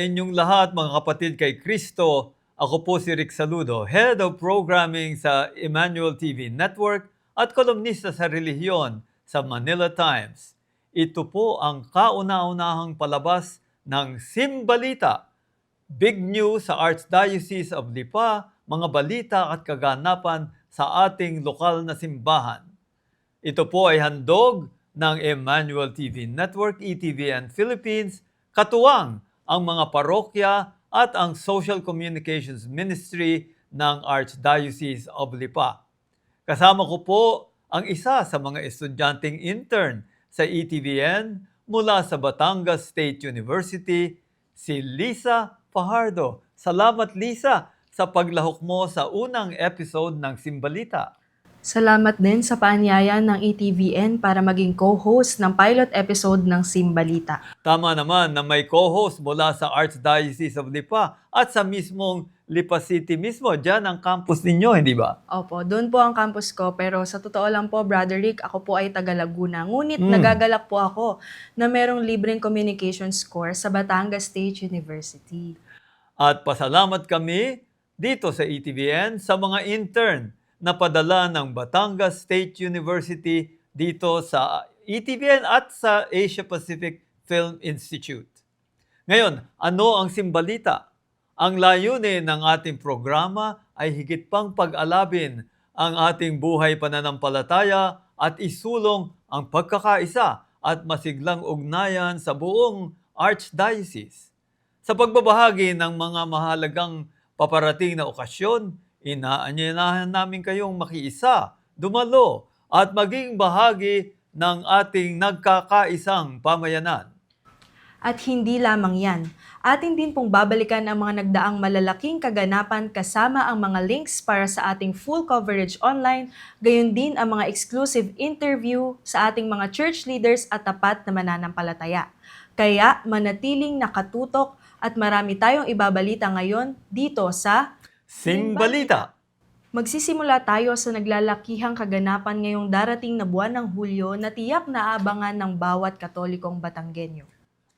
Inyong lahat mga kapatid kay Kristo, ako po si Rick Saludo, Head of Programming sa Emmanuel TV Network at kolumnista sa relihiyon sa Manila Times. Ito po ang kauna-unahang palabas ng Simbalita. Big news sa Archdiocese of Lipa, mga balita at kaganapan sa ating lokal na simbahan. Ito po ay handog ng Emmanuel TV Network, ETVN Philippines, katuwang ang mga parokya at ang Social Communications Ministry ng Archdiocese of Lipa. Kasama ko po ang isa sa mga estudyanteng intern sa ETVN mula sa Batangas State University, si Lisa Fajardo. Salamat Lisa sa paglahok mo sa unang episode ng Simbalita. Salamat din sa paanyaya ng ETVN para maging co-host ng pilot episode ng Simbalita. Tama naman na may co-host mula sa Archdiocese of Lipa at sa mismong Lipa City mismo. Diyan ang campus ninyo, hindi ba? Opo, doon po ang campus ko, pero sa totoo lang po, Brother Rick, ako po ay taga Laguna. Ngunit nagagalak po ako na merong libreng communications course sa Batangas State University. At pasalamat kami dito sa ETVN sa mga intern na padala ng Batangas State University dito sa ETVN at sa Asia Pacific Film Institute. Ngayon, ano ang Simbalita? Ang layunin ng ating programa ay higit pang pag-alabin ang ating buhay pananampalataya at isulong ang pagkakaisa at masiglang ugnayan sa buong Archdiocese. Sa pagbabahagi ng mga mahalagang paparating na okasyon, inaanyayahan namin kayong makiisa, dumalo, at maging bahagi ng ating nagkakaisang pamayanan. At hindi lamang yan, atin din pong babalikan ang mga nagdaang malalaking kaganapan kasama ang mga links para sa ating full coverage online, gayon din ang mga exclusive interview sa ating mga church leaders at tapat na mananampalataya. Kaya manatiling nakatutok at marami tayong ibabalita ngayon dito sa Simbalita! Magsisimula tayo sa naglalakihang kaganapan ngayong darating na buwan ng Hulyo na tiyak na aabangan ng bawat Katolikong Batanggenyo.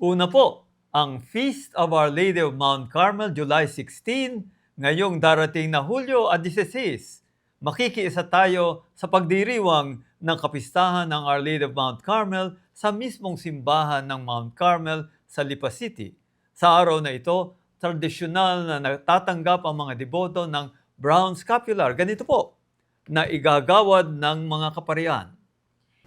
Una po, ang Feast of Our Lady of Mount Carmel, July 16, ngayong darating na Hulyo 16. Makikiisa tayo sa pagdiriwang ng kapistahan ng Our Lady of Mount Carmel sa mismong simbahan ng Mount Carmel sa Lipa City. Sa araw na ito, tradisyonal na natatanggap ang mga deboto ng brown scapular, ganito po, na igagawad ng mga kaparian.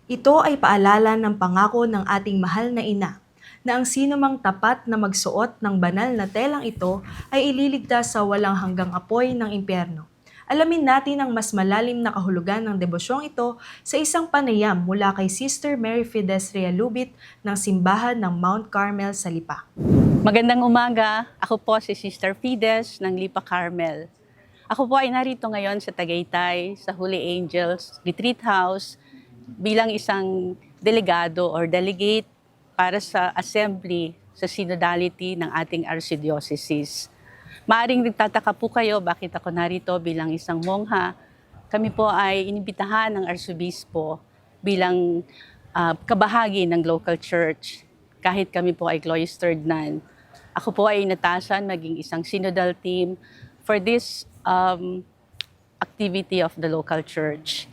Ito ay paalala ng pangako ng ating mahal na ina na ang sinumang tapat na magsuot ng banal na telang ito ay ililigtas sa walang hanggang apoy ng impyerno. Alamin natin ang mas malalim na kahulugan ng debosyong ito sa isang panayam mula kay Sister Mary Fides Realubit ng Simbahan ng Mount Carmel sa Lipa. Magandang umaga, ako po si Sister Fides ng Lipa Carmel. Ako po ay narito ngayon sa Tagaytay, sa Holy Angels Retreat House bilang isang delegado or delegate para sa assembly sa synodality ng ating archdiocese. Maaring nagtataka po kayo bakit ako narito bilang isang mongha. Kami po ay inibitahan ng Arsobispo bilang kabahagi ng local church kahit kami po ay cloistered nun. Ako po ay inatasan maging isang synodal team for this activity of the local church.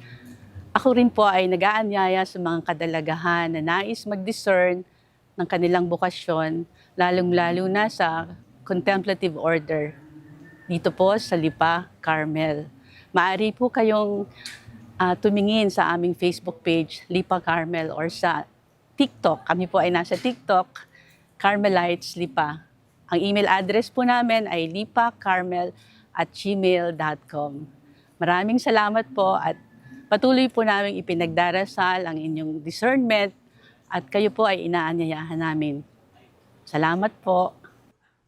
Ako rin po ay nag-aanyaya sa mga kadalagahan na nais mag-discern ng kanilang bokasyon, lalong-lalo na sa contemplative order dito po sa Lipa Carmel. Maaari po kayong tumingin sa aming Facebook page, Lipa Carmel, or sa TikTok. Kami po ay nasa TikTok, Carmelites Lipa. Ang email address po namin ay lipacarmel@gmail.com. Maraming salamat po at patuloy po namin ipinagdarasal ang inyong discernment at kayo po ay inaanyayahan namin. Salamat po.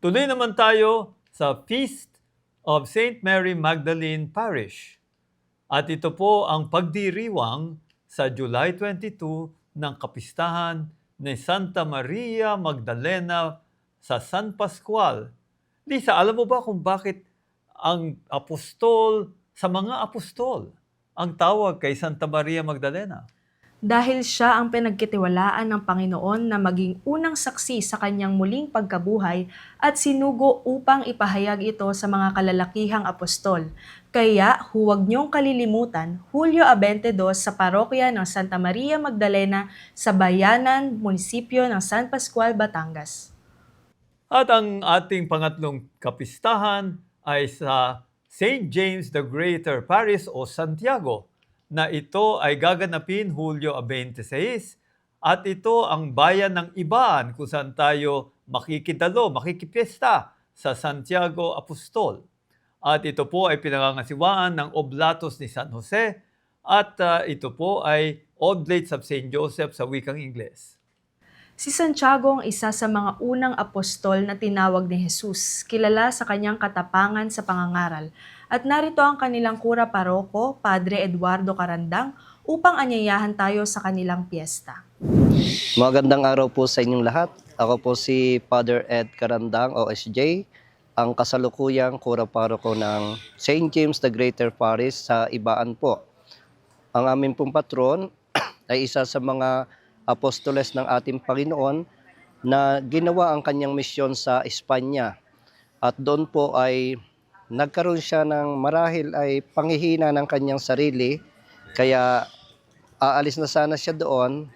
Tuloy naman tayo sa Feast of St. Mary Magdalene Parish. At ito po ang pagdiriwang sa July 22 ng kapistahan ni Santa Maria Magdalena sa San Pascual. Lisa, alam mo ba kung bakit ang apostol sa mga apostol ang tawag kay Santa Maria Magdalena? dahil siya ang pinagkitiwalaan ng Panginoon na maging unang saksi sa kanyang muling pagkabuhay at sinugo upang ipahayag ito sa mga kalalakihang apostol. Kaya huwag niyong kalilimutan, Hulyo 22 sa parokya ng Santa Maria Magdalena sa Bayanan, munisipyo ng San Pascual, Batangas. At ang ating pangatlong kapistahan ay sa St. James the Greater Parish o Santiago, na ito ay gaganapin Hulyo 26 at ito ang bayan ng Ibaan kung saan tayo makikidalo, makikipiesta sa Santiago Apostol. At ito po ay pinangangasiwaan ng Oblatos ni San Jose at ito po ay Oblates of St. Joseph sa wikang Ingles. Si Santiago ang isa sa mga unang apostol na tinawag ni Jesus, kilala sa kanyang katapangan sa pangangaral. At narito ang kanilang kura paroko, Padre Eduardo Carandang, upang anyayahan tayo sa kanilang piyesta. Magandang araw po sa inyong lahat. Ako po si Father Ed Carandang, OSJ, ang kasalukuyang kura paroko ng St. James the Greater Parish sa Ibaan po. Ang aming pong patron ay isa sa mga apostoles ng ating Panginoon na ginawa ang kanyang misyon sa Espanya. At doon po ay nagkaroon siya ng marahil ay panghihina ng kanyang sarili, kaya aalis na sana siya doon,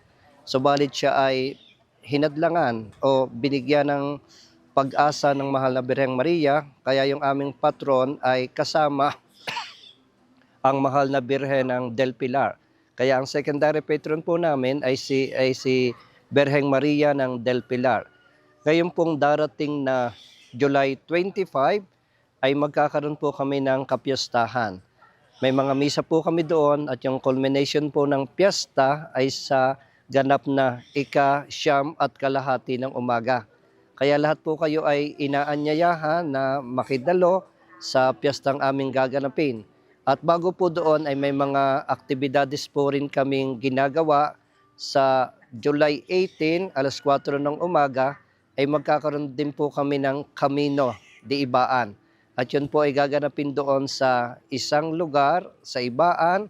subalit siya ay hinadlangan o binigyan ng pag-asa ng mahal na Birheng Maria, kaya yung aming patron ay kasama ang mahal na Birhen ng Del Pilar. Kaya ang secondary patron po namin ay si Birheng Maria ng Del Pilar. Ngayon pong darating na July 25, ay magkakaroon po kami ng kapiyastahan. May mga misa po kami doon at yung culmination po ng piyesta ay sa ganap na ika-siyam at kalahati ng umaga. Kaya lahat po kayo ay inaanyayahan na makidalo sa piyestang aming gaganapin. At bago po doon ay may mga aktibidades po rin kaming ginagawa. Sa July 18, alas 4 ng umaga, ay magkakaroon din po kami ng Camino de Ibaan. At yun po ay gaganapin doon sa isang lugar sa Ibaan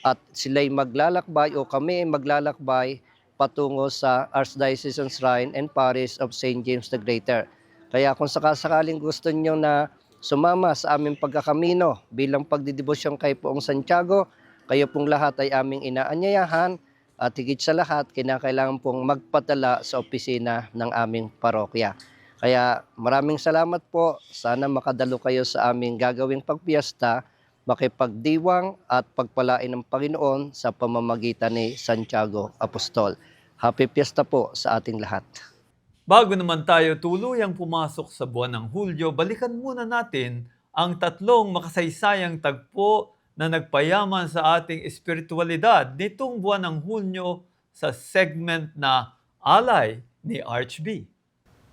at sila'y maglalakbay o kami ay maglalakbay patungo sa Archdiocesan Shrine and Parish of St. James the Greater. Kaya kung sakasakaling gusto niyo na sumama sa aming pagkakamino bilang pagdidibosyon kay Poong Santiago, kayo pong lahat ay aming inaanyayahan at higit sa lahat, kinakailangan pong magpadala sa opisina ng aming parokya. Kaya maraming salamat po. Sana makadalo kayo sa aming gagawing pagpiesta, makipagdiwang at pagpalain ng Panginoon sa pamamagitan ni Santiago Apostol. Happy Fiesta po sa ating lahat. Bago naman tayo tuluyang pumasok sa buwan ng Hulyo, balikan muna natin ang tatlong makasaysayang tagpo na nagpayaman sa ating espiritualidad nitong buwan ng Hulyo sa segment na Alay ni Archb.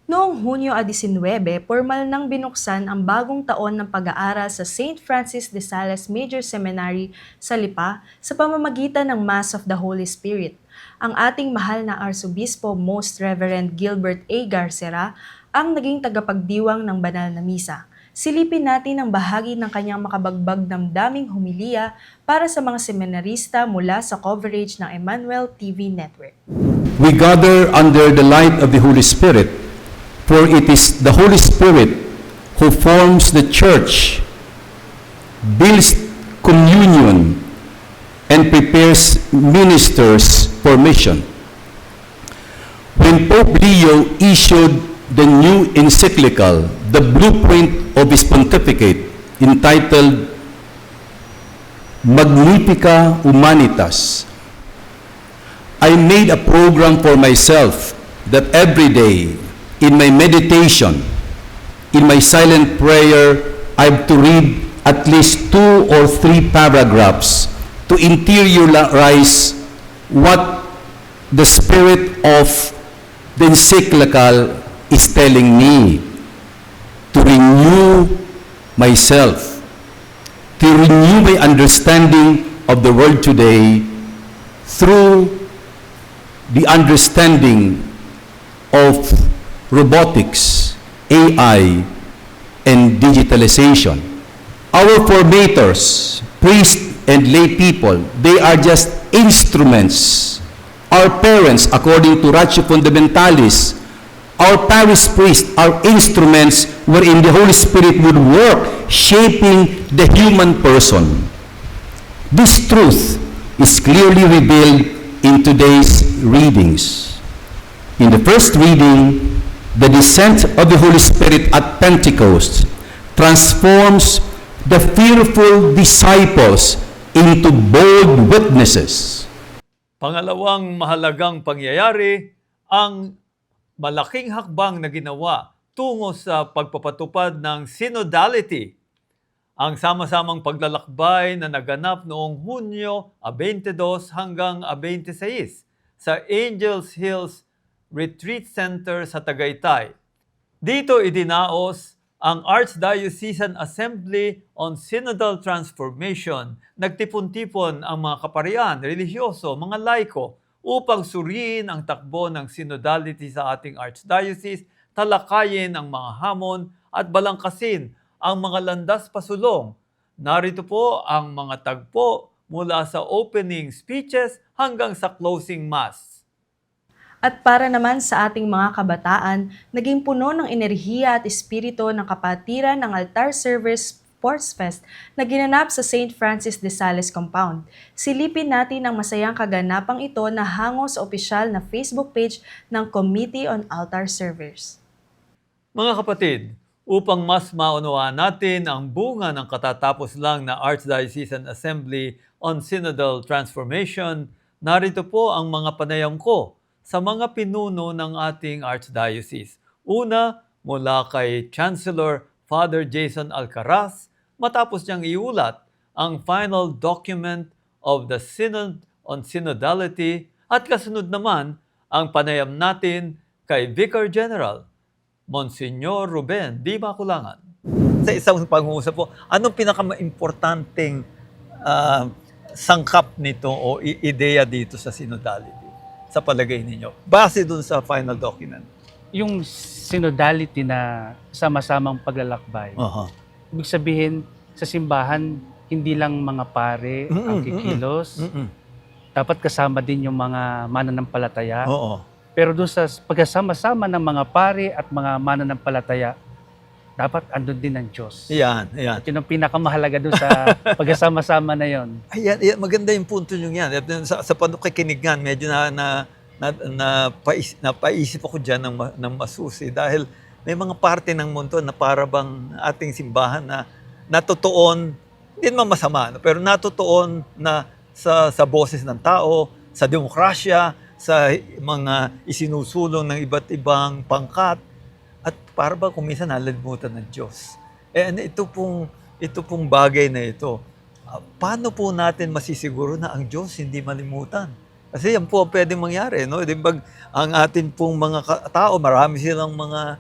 Noong Hunyo 19, formal nang binuksan ang bagong taon ng pag-aaral sa St. Francis de Sales Major Seminary sa Lipa sa pamamagitan ng Mass of the Holy Spirit. Ang ating mahal na Arsobispo Most Reverend Gilbert A. Garcera ang naging tagapagdiwang ng banal na misa. Silipin natin ang bahagi ng kanyang makabagbag damdaming humiliya para sa mga seminarista mula sa coverage ng Emmanuel TV Network. We gather under the light of the Holy Spirit, for it is the Holy Spirit who forms the church, builds communion, and prepares ministers for mission. When Pope Leo issued the new encyclical, the blueprint of his pontificate, entitled Magnifica Humanitas, I made a program for myself that every day, in my meditation, in my silent prayer, I have to read at least 2 or 3 paragraphs to interiorize what the spirit of the encyclical is telling me, to renew myself, to renew my understanding of the world today through the understanding of robotics, AI, and digitalization. Our formators, priests and lay people, they are just instruments our parents according to Ratio Fundamentalis, our parish priests are instruments wherein the Holy Spirit would work, shaping the human person. This truth is clearly revealed in today's readings. In the first reading, the descent of the Holy Spirit at Pentecost transforms the fearful disciples into bold witnesses. Pangalawang mahalagang pangyayari, ang malaking hakbang na ginawa tungo sa pagpapatupad ng synodality. Ang sama-samang paglalakbay na naganap noong Hunyo 22 hanggang 26 sa Angels Hills Retreat Center sa Tagaytay. Dito idinaos ang Archdiocesan Assembly on Synodal Transformation. Nagtipon-tipon ang mga kaparian, religyoso, mga laiko upang suriin ang takbo ng synodality sa ating archdiocese, talakayin ang mga hamon at balangkasin ang mga landas pasulong. Narito po ang mga tagpo mula sa opening speeches hanggang sa closing mass. At para naman sa ating mga kabataan, naging puno ng enerhiya at espiritu ng kapatiran ng Altar Service Sports Fest na ginanap sa St. Francis de Sales Compound. Silipin natin ang masayang kaganapang ito na hango sa opisyal na Facebook page ng Committee on Altar Servers. Mga kapatid, upang mas maunawaan natin ang bunga ng katatapos lang na Archdiocesan Assembly on Synodal Transformation, narito po ang mga panayam ko sa mga pinuno ng ating Archdiocese. Una, mula kay Chancellor Father Jason Alcaraz, matapos niyang iulat ang final document of the Synod on Synodality, at kasunod naman ang panayam natin kay Vicar General Monsignor Ruben Di Maculangan. Sa isang pag-uusap po, anong pinaka-importanteng sangkap nito o ideya dito sa synodality sa palagay ninyo? Base dun sa final document. Yung synodality na sama-samang paglalakbay. Ibig sabihin, sa simbahan, hindi lang mga pare ang kikilos. Dapat kasama din yung mga mananampalataya. Oo. Pero doon sa pagkasama-sama ng mga pare at mga mananampalataya, dapat andun din ang Diyos. Yan. At yun ang pinakamahalaga doon sa pagkasama-sama na yon. Ayan, maganda yung punto nyo yan. Sa panukikinigan, medyo napaisip ako dyan ng masusi dahil may mga parte ng mundo na parabang ating simbahan na natutuon, hindi naman masama, pero natutuon na sa boses ng tao, sa demokrasya, sa mga isinusulong ng iba't ibang pangkat, at parabang kuminsan nalalimutan ng Diyos. Ito pong bagay na ito, paano po natin masisiguro na ang Diyos hindi malimutan? Kasi yan po ang pwedeng mangyari, no? Diba, ang atin pong mga tao, marami silang mga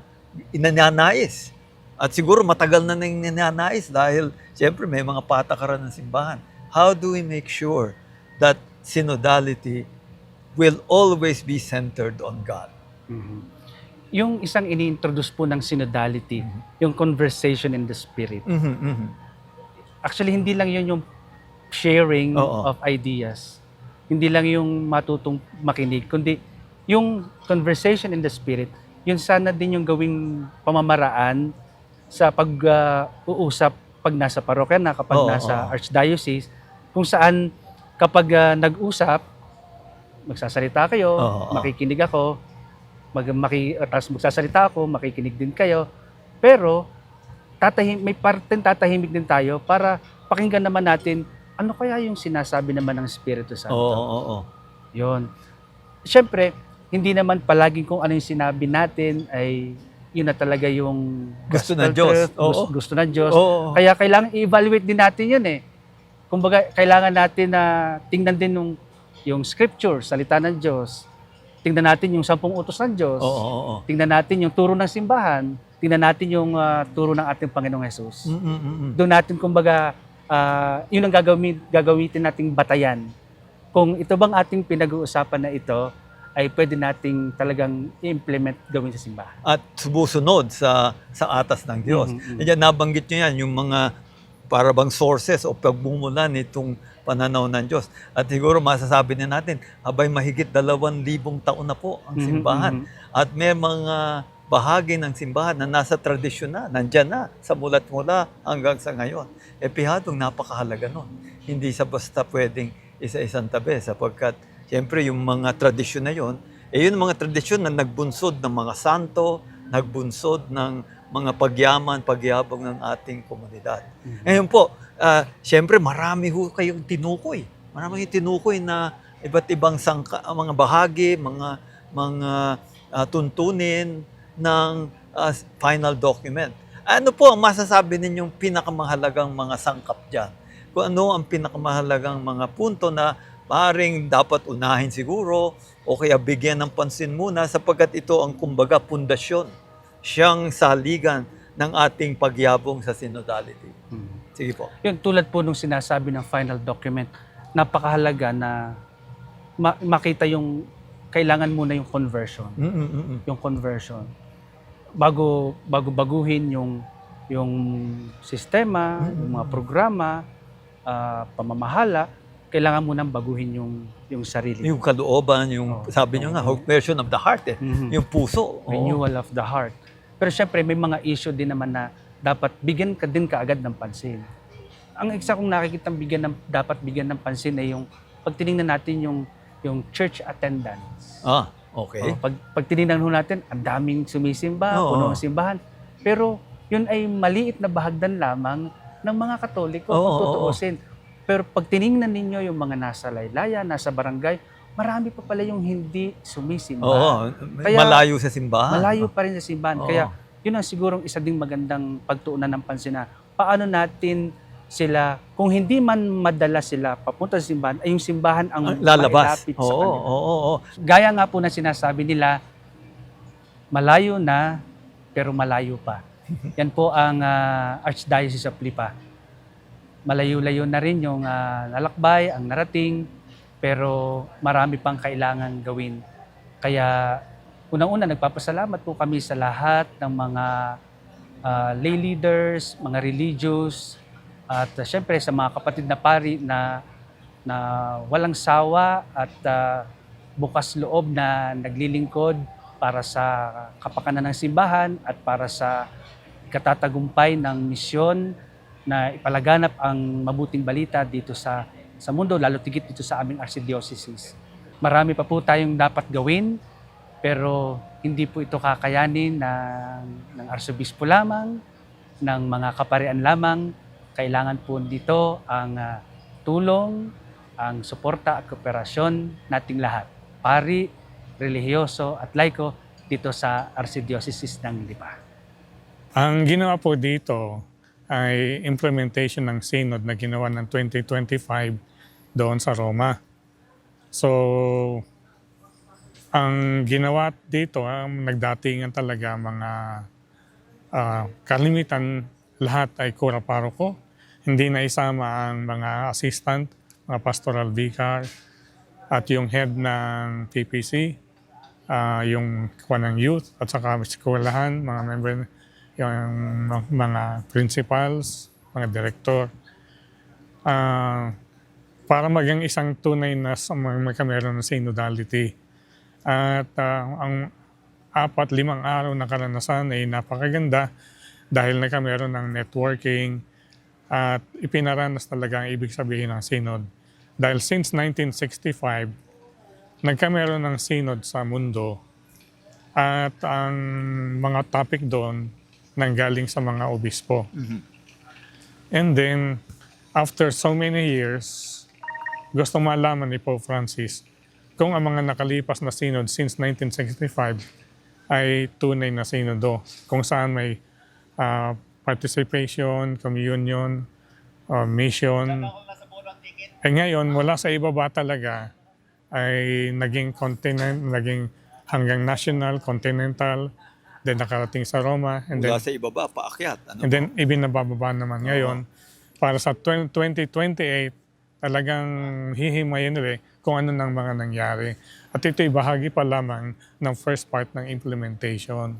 inananais. At siguro matagal na nang inananais dahil siyempre may mga patakaran ng simbahan. How do we make sure that synodality will always be centered on God? Yung isang ini-introduce po ng synodality, yung conversation in the Spirit. Actually, hindi lang yun yung sharing of ideas. Hindi lang yung matutong makinig, kundi yung conversation in the Spirit, yun sana din yung gawing pamamaraan sa pag-uusap pag nasa parokya na, kapag nasa archdiocese, kung saan kapag nag-usap, magsasalita kayo, makikinig ako, tapos magsasalita ako, makikinig din kayo, pero may parteng tatahimik din tayo para pakinggan naman natin ano kaya yung sinasabi naman ng Espiritu Santo. Yun. Siyempre, hindi naman palaging kung ano yung sinabi natin ay yun na talaga yung gusto ng Diyos. Gusto ng Diyos. Kaya kailangan i-evaluate din natin yun eh. Kumbaga, kailangan natin na tingnan din yung scripture, salita ng Diyos. Tingnan natin yung 10 utos ng Diyos. Tingnan natin yung turo ng simbahan. Tingnan natin yung turo ng ating Panginoong Jesus. Doon natin, kumbaga, yun ang gagamitin nating batayan. Kung ito bang ating pinag-uusapan na ito, ay pwede nating talagang i-implement gawin sa simbahan. At sumusunod sa atas ng Diyos. Yan, nabanggit nyo yan, yung mga para bang sources o pagmumulan nitong pananaw ng Diyos. At siguro masasabi din natin, abay mahigit 2,000 taon na po ang simbahan. At may mga bahagi ng simbahan na nasa tradisyon na, nandyan na, sa mulat mula hanggang sa ngayon. Pihadong napakahalaga nun. Hindi sa basta pwedeng isa-isang tabi sapagkat siyempre yung mga tradisyon na yun, yun mga tradisyon na nagbunsod ng mga santo, nagbunsod ng mga pagyabong ng ating komunidad. Ngayon po, siyempre marami ho kayong tinukoy. Marami kayong tinukoy na iba't ibang mga bahagi, mga tuntunin ng final document. Ano po ang masasabi ninyong pinakamahalagang mga sangkap dyan? Kung ano ang pinakamahalagang mga punto na maaaring dapat unahin siguro o kaya bigyan ng pansin muna sapagkat ito ang kumbaga pundasyon, siyang saligan ng ating pagyabong sa synodality. Sige po. Yun, tulad po nung sinasabi ng final document, napakahalaga na makita yung kailangan muna yung conversion. Yung conversion. Bago baguhin yung sistema, yung mga programa, pamamahala, kailangan munang baguhin yung sarili. Yung kalooban, sabi nyo nga, conversion of the heart yung puso. Renewal of the heart. Pero syempre, may mga issue din naman na dapat bigyan ka din kaagad ng pansin. Ang isa kong nakikita dapat bigyan ng pansin ay yung pag tinignan natin yung church attendance. Okay. Pag tinignan natin, ang daming sumisimba, puno ng simbahan. Pero yun ay maliit na bahagdan lamang ng mga Katoliko kung tutuusin. Pero pag tinignan ninyo yung mga nasa laylayan, nasa barangay, marami pa pala yung hindi sumisimba. Kaya, malayo sa simbahan. Malayo pa rin sa simbahan. Kaya yun ang sigurong isa ding magandang pagtuunan ng pansin na paano natin sila, kung hindi man madala sila papunta sa simbahan, ay yung simbahan ang lalabas mailapit sa kanila. Gaya nga po na sinasabi nila, malayo na, pero malayo pa. Yan po ang Archdiocese of Lipa. Malayo-layo na rin yung nalakbay, ang narating, pero marami pang kailangan gawin. Kaya unang-una, nagpapasalamat po kami sa lahat ng mga lay leaders, mga religious, at syempre sa mga kapatid na pari na walang sawa at bukas loob na naglilingkod para sa kapakanan ng simbahan at para sa katatagumpay ng misyon na ipalaganap ang mabuting balita dito sa mundo, lalo tigit dito sa aming archdiocese. Marami pa po tayong dapat gawin, pero hindi po ito kakayanin ng arsobispo lamang, ng mga kaparian lamang. Kailangan po dito ang tulong, ang suporta at kooperasyon nating lahat. Pari, relihiyoso at laiko dito sa Archdiocese ng Lipa. Ang ginawa po dito ay implementation ng synod na ginawa ng 2025 doon sa Roma. So, ang ginawa dito, nagdatingan talaga mga kalimitan, lahat ay kura paroko. Hindi na isama ang mga assistant, mga pastoral vicar, at yung head ng PPC, yung ng youth, at saka eskwelahan, mga member, yung mga principals, mga director. Para maging isang tunay na magkameron ng synodality. At ang 4-5 araw na karanasan ay napakaganda dahil nagkameron ng networking at ipinaranas talaga ang ibig sabihin ng synod. Dahil since 1965, nagkameron ng synod sa mundo at ang mga topic doon nanggaling sa mga obispo. And then, after so many years, gusto malaman ni Pope Francis kung ang mga nakalipas na synod since 1965 ay tunay na synodo, kung saan may participation, communion, mission. Eh ngayon, mula sa ibaba talaga ay naging continent, naging hanggang national, continental, then nakarating sa Roma. And mula then, sa ibaba, paakyat. and then ibinababa naman ngayon. Para sa 2028, talagang hihimayin ulit kung ano ng mga nangyari. At ito'y bahagi pa lamang ng first part ng implementation.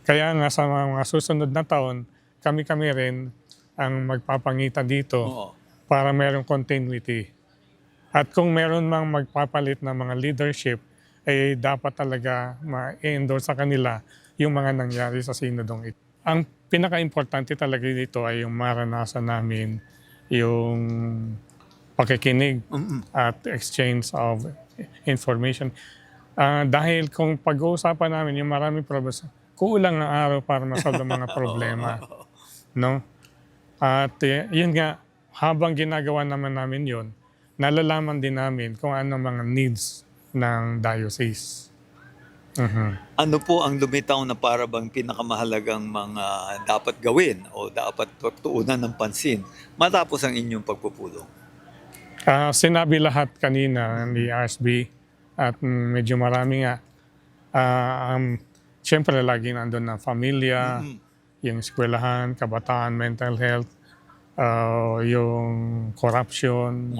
Kaya nga sa mga susunod na taon, kami rin ang magpapangitan dito Oo. para merong continuity. At kung meron mang magpapalit ng mga leadership, ay dapat talaga ma-endorse sa kanila yung mga nangyari sa sinodong ito. Ang pinaka-importante talaga dito ay yung maranasan namin yung pakikinig at exchange of information. Dahil kung pag-uusapan namin yung maraming problems, kulang ng araw para masolve ang mga problema. No? At yun nga, habang ginagawa naman namin yun, nalalaman din namin kung ano mga needs ng diocese. Ano po ang lumitaw na para bang pinakamahalagang mga dapat gawin o dapat pagtuunan ng pansin matapos ang inyong pagpupulong? Sinabi lahat kanina ni RSB at medyo marami nga. Siyempre, lagi nandun na pamilya, yung eskwelahan, kabataan, mental health, yung corruption,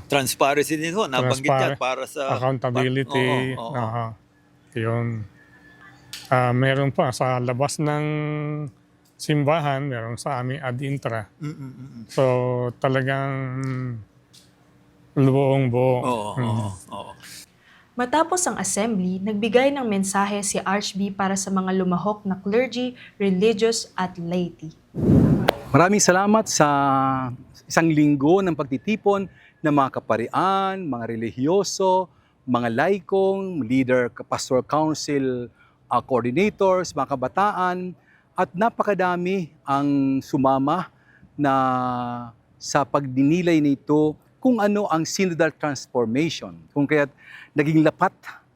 Transparency din ho, nabanggit yan para sa accountability. Oo. Yun. Meron pa sa labas ng simbahan, meron sa aming ad intra. So talagang buong-buo. Oo. Matapos ang assembly, nagbigay ng mensahe si RHB para sa mga lumahok na clergy, religious at laity. Maraming salamat sa isang linggo ng pagtitipon ng mga kaparian, mga relihiyoso, mga laikong, leader, pastoral council, coordinators, mga kabataan, at napakadami ang sumama na sa pagdinilay nito kung ano ang synodal transformation. Kung kaya't naging lapat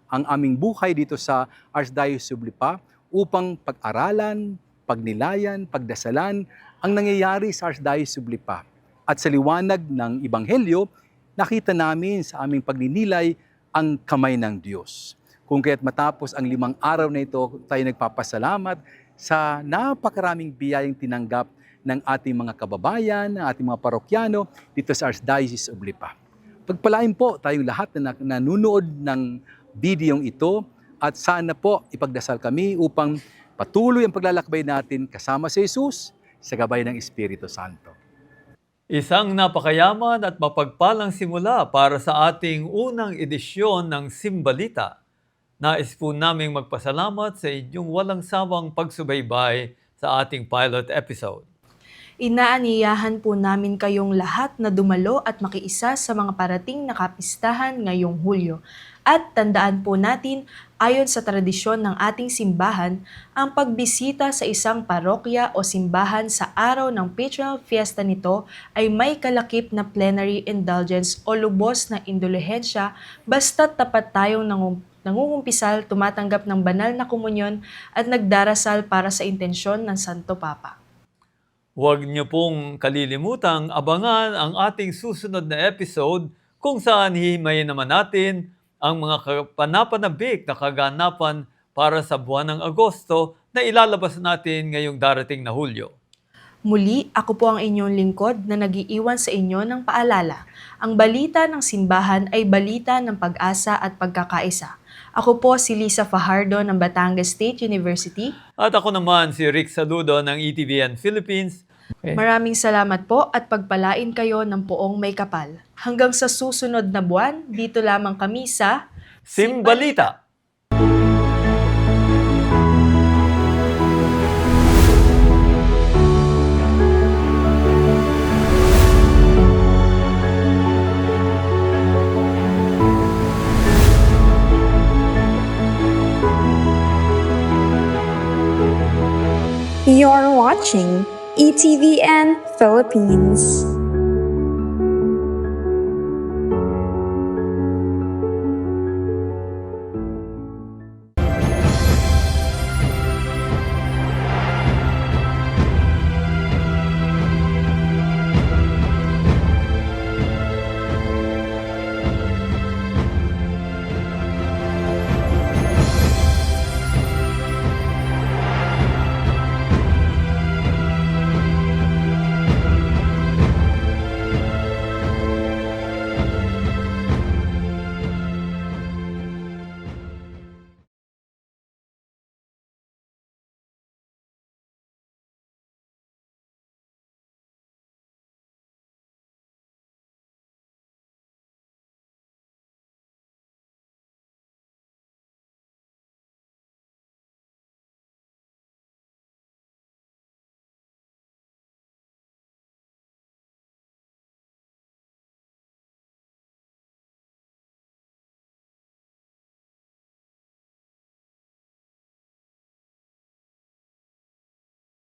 ang aming buhay dito sa Archdiocese of Lipa upang pag-aralan, pagnilayan, pagdasalan ang nangyayari sa Archdiocese of Lipa. At sa liwanag ng Ebanghelyo, nakita namin sa aming pagninilay ang kamay ng Diyos. Kung kaya't matapos ang 5 araw na ito, tayo nagpapasalamat sa napakaraming biyayang tinanggap ng ating mga kababayan, ng ating mga parokyano dito sa Archdiocese of Lipa. Pagpalain po tayong lahat na nanunood ng videong ito at sana po ipagdasal kami upang patuloy ang paglalakbay natin kasama si Jesus sa gabay ng Espiritu Santo. Isang napakayaman at mapagpalang simula para sa ating unang edisyon ng Simbalita. Nais po naming magpasalamat sa inyong walang sawang pagsubaybay sa ating pilot episode. Inaaniyahan po namin kayong lahat na dumalo at makiisa sa mga parating na kapistahan ngayong Hulyo. At tandaan po natin, ayon sa tradisyon ng ating simbahan, ang pagbisita sa isang parokya o simbahan sa araw ng patronal fiesta nito ay may kalakip na plenary indulgence o lubos na indulhensya basta't tapat tayong nangungumpisal, tumatanggap ng banal na komunyon at nagdarasal para sa intensyon ng Santo Papa. Huwag niyo pong kalilimutang abangan ang ating susunod na episode kung saan hihimayin naman natin ang mga panapanabik na kaganapan para sa buwan ng Agosto na ilalabas natin ngayong darating na Hulyo. Muli, ako po ang inyong lingkod na nag-iiwan sa inyo ng paalala. Ang balita ng simbahan ay balita ng pag-asa at pagkakaisa. Ako po si Lisa Fajardo ng Batangas State University. At ako naman si Rick Saludo ng ETVN Philippines. Maraming salamat po at pagpalain kayo ng poong may kapal. Hanggang sa susunod na buwan, dito lamang kami sa Simbalita! You're watching ETVN Philippines.